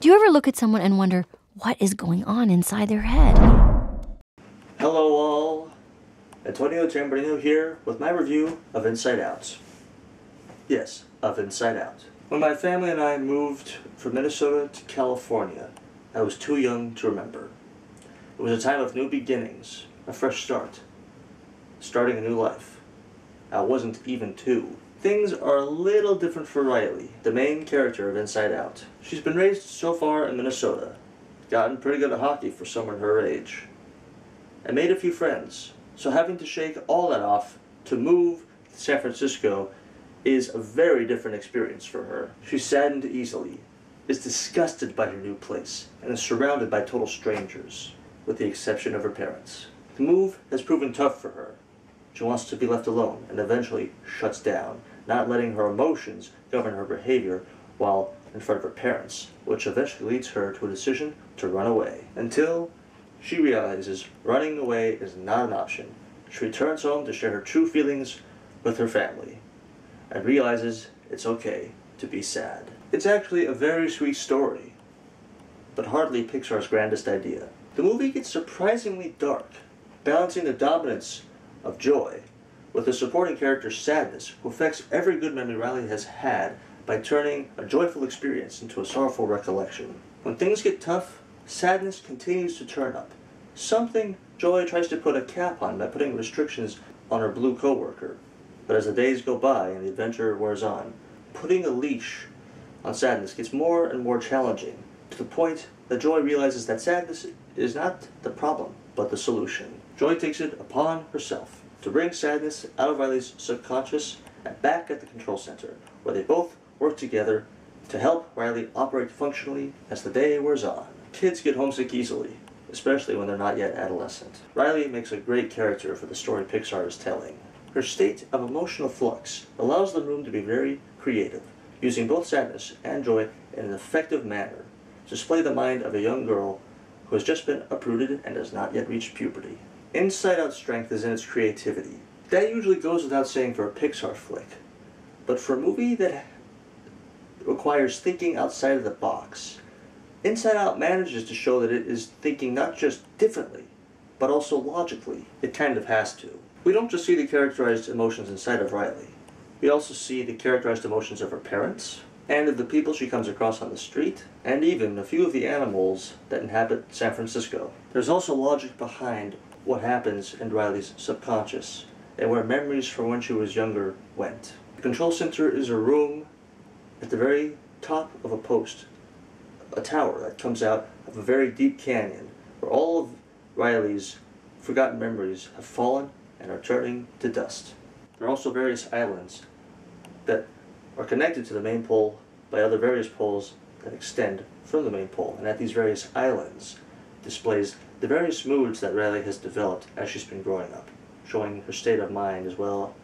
Do you ever look at someone and wonder what is going on inside their head? Hello all, Antonio Tambornino here with my review of Inside Out. Yes, of Inside Out. When my family and I moved from Minnesota to California, I was too young to remember. It was a time of new beginnings, a fresh start, starting a new life. I wasn't even 2. Things are a little different for Riley, the main character of Inside Out. She's been raised so far in Minnesota, gotten pretty good at hockey for someone her age, and made a few friends. So having to shake all that off to move to San Francisco is a very different experience for her. She's saddened easily, is disgusted by her new place, and is surrounded by total strangers, with the exception of her parents. The move has proven tough for her. She wants to be left alone and eventually shuts down, not letting her emotions govern her behavior while in front of her parents, which eventually leads her to a decision to run away. Until she realizes running away is not an option. She returns home to share her true feelings with her family and realizes it's okay to be sad. It's actually a very sweet story, but hardly Pixar's grandest idea. The movie gets surprisingly dark, balancing the dominance of joy with the supporting character's sadness, who affects every good memory Riley has had by turning a joyful experience into a sorrowful recollection. When things get tough, sadness continues to turn up, something Joy tries to put a cap on by putting restrictions on her blue coworker. But as the days go by and the adventure wears on, putting a leash on sadness gets more and more challenging, to the point that Joy realizes that sadness is not the problem, but the solution. Joy takes it upon herself to bring sadness out of Riley's subconscious and back at the control center, where they both work together to help Riley operate functionally as the day wears on. Kids get homesick easily, especially when they're not yet adolescent. Riley makes a great character for the story Pixar is telling. Her state of emotional flux allows the room to be very creative, using both sadness and joy in an effective manner to display the mind of a young girl who has just been uprooted and has not yet reached puberty. Inside Out's strength is in its creativity. That usually goes without saying for a Pixar flick, but for a movie that requires thinking outside of the box, Inside Out manages to show that it is thinking not just differently, but also logically. It kind of has to. We don't just see the characterized emotions inside of Riley. We also see the characterized emotions of her parents, and of the people she comes across on the street, and even a few of the animals that inhabit San Francisco. There's also logic behind what happens in Riley's subconscious, and where memories from when she was younger went. The control center is a room at the very top of a post, a tower that comes out of a very deep canyon, where all of Riley's forgotten memories have fallen and are turning to dust. There are also various islands that are connected to the main pole by other various poles that extend from the main pole, and at these various islands displays the various moods that Riley has developed as she's been growing up, showing her state of mind as well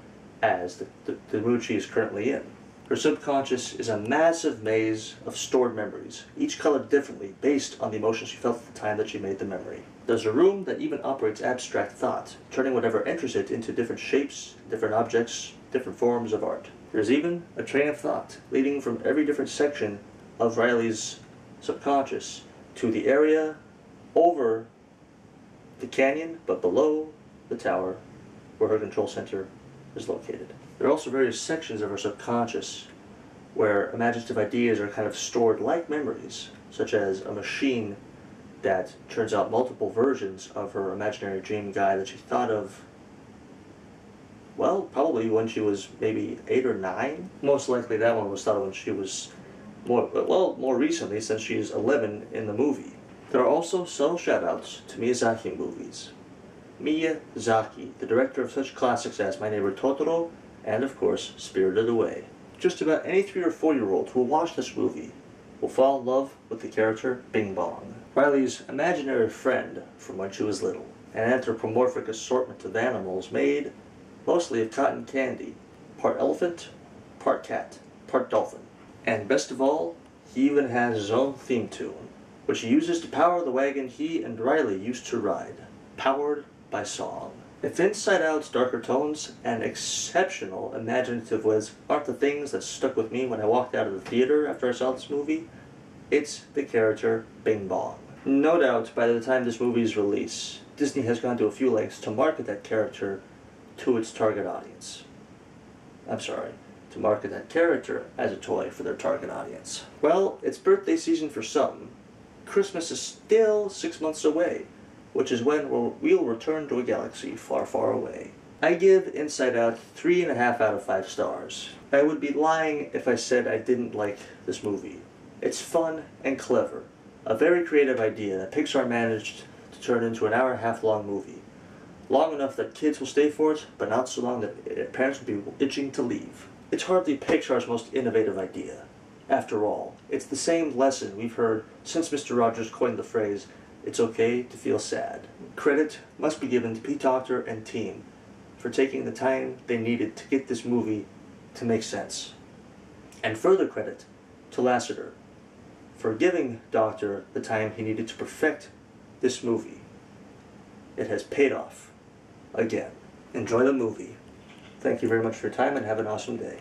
as the mood she is currently in. Her subconscious is a massive maze of stored memories, each colored differently based on the emotions she felt at the time that she made the memory. There's a room that even operates abstract thought, turning whatever enters it into different shapes, different objects, different forms of art. There's even a train of thought leading from every different section of Riley's subconscious to the area over the canyon, but below the tower where her control center is located. There are also various sections of her subconscious where imaginative ideas are kind of stored like memories, such as a machine that turns out multiple versions of her imaginary dream guy that she thought of, well, probably when she was maybe 8 or 9. Most likely that one was thought of when she was more recently, since she's 11 in the movie. There are also subtle shout-outs to Miyazaki movies. Miyazaki, the director of such classics as My Neighbor Totoro and, of course, Spirited Away. Just about any 3 or 4-year-old who will watch this movie will fall in love with the character Bing Bong, Riley's imaginary friend from when she was little, an anthropomorphic assortment of animals made mostly of cotton candy, part elephant, part cat, part dolphin. And best of all, he even has his own theme tune, which he uses to power the wagon he and Riley used to ride, powered by song. If Inside Out's darker tones and exceptional imaginative ways aren't the things that stuck with me when I walked out of the theater after I saw this movie, It's the character Bing Bong. No doubt, by the time this movie is released, Disney has gone to a few lengths to market that character to its target audience. I'm sorry, to market that character as a toy for their target audience. Well, it's birthday season for some. Christmas is still 6 months away, which is when we'll return to a galaxy far, far away. I give Inside Out 3.5 out of 5 stars. I would be lying if I said I didn't like this movie. It's fun and clever. A very creative idea that Pixar managed to turn into an hour-and-a-half long movie. Long enough that kids will stay for it, but not so long that parents will be itching to leave. It's hardly Pixar's most innovative idea. After all, it's the same lesson we've heard since Mr. Rogers coined the phrase, "It's okay to feel sad." Credit must be given to Pete Docter and team for taking the time they needed to get this movie to make sense. And further credit to Lasseter for giving Docter the time he needed to perfect this movie. It has paid off. Again. Enjoy the movie. Thank you very much for your time and have an awesome day.